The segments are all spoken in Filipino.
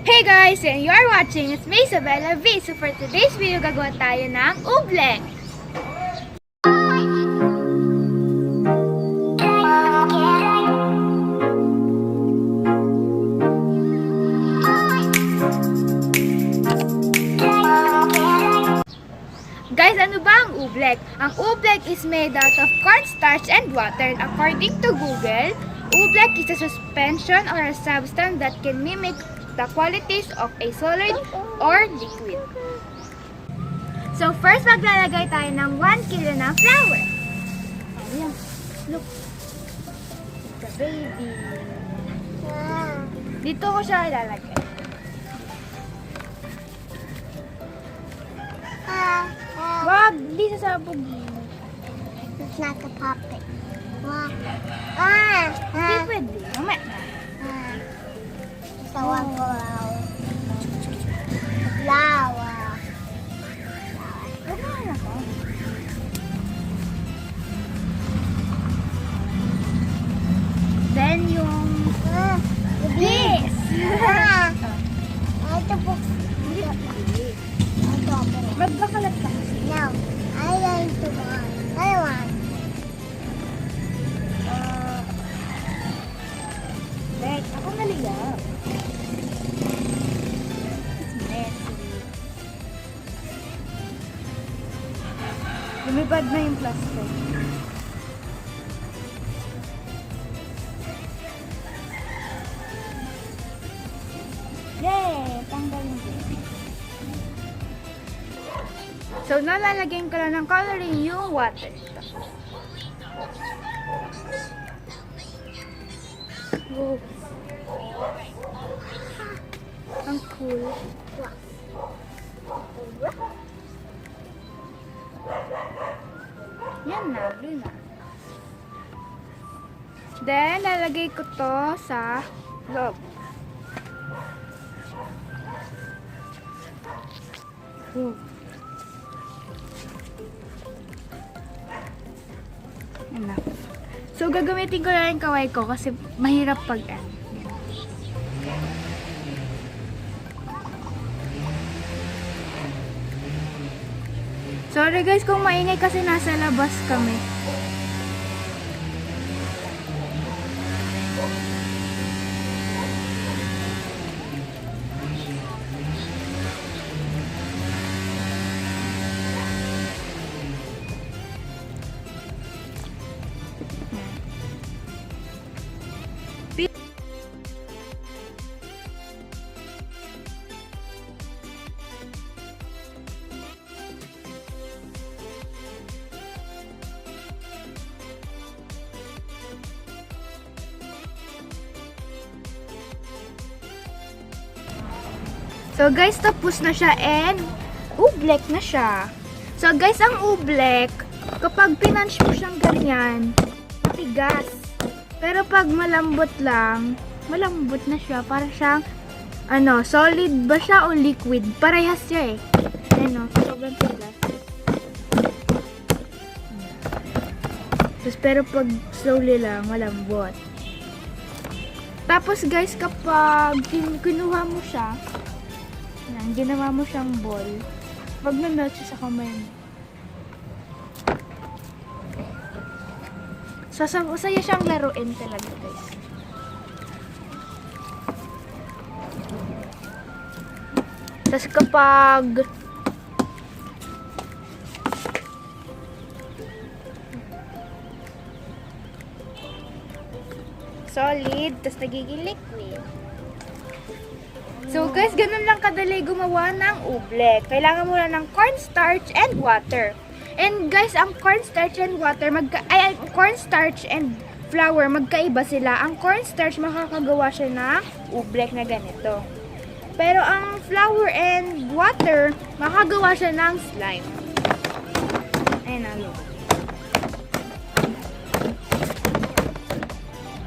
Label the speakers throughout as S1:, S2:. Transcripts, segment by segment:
S1: Hey guys, and you are watching it's me, Ysabella V. So for today's video, gagawa tayo ng Oobleck. Guys, ano ba ang Oobleck? Ang Oobleck is made out of cornstarch and water. According to Google, Oobleck is a suspension or a substance that can mimic the qualities of a solid or liquid. So first, maglalagay tayo ng 1 kilo ng flour. Ayan, look. The baby. Dito ko siya ilalagay. Wag, di sasabog.
S2: It's not a puppet.
S1: Hindi pwede. Mamaya na.
S2: So one flower.
S1: Gano'n ako. Then yung this.
S2: Ito po.
S1: Magkakalat ka kasi.
S2: No, I want to one. I want.
S1: Wait, ako naliyap. It's messy. Lumipad na yung plastic. Yay! Tanggal na din. So, nalalagyan ko lang ng coloring yung water. Oh. Ang cool. Yan na, blue na. Then, lalagay ko to sa loob. Oh. Yan na. So, gagamitin ko lang yung kaway ko kasi mahirap pag Sorry guys kung maingay kasi nasa labas kami. So guys, tapos na siya and Oobleck na siya. So guys, ang Oobleck, kapag pinunch mo siyang ganyan, matigas. Pero pag malambot lang, malambot na siya. Para siyang, solid ba siya o liquid? Parehas siya eh. Ano, sobrang tigas. Tapos pero pag slowly lang, malambot. Tapos guys, kapag kinuha mo siya, yan, ginawa mo siyang ball. Wag na melt siya sa kamay mo. Masaya siyang laruin talaga, guys. Tapos kapag solid, tapos nagiging liquid. So guys, ganun lang kadali gumawa ng Oobleck. Kailangan mo lang ng cornstarch and water. And guys, ang cornstarch and water, cornstarch and flour, magkaiba sila. Ang cornstarch, makakagawa siya ng Oobleck na ganito. Pero ang flour and water, makagawa siya ng slime. Ayan na, look.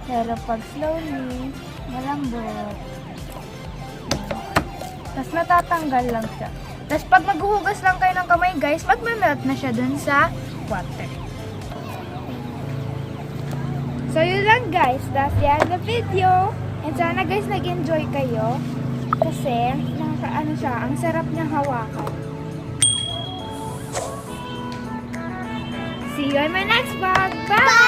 S1: Pero pag slowly, malambot. Tapos natatanggal lang siya. Tapos pag maghuhugas lang kayo ng kamay guys, magme-melt na siya dun sa water. So yun lang guys, that's the end of the video. And sana guys nag-enjoy kayo. Kasi, nakakaano siya, ang sarap niyang hawakan. See you in my next vlog. Bye!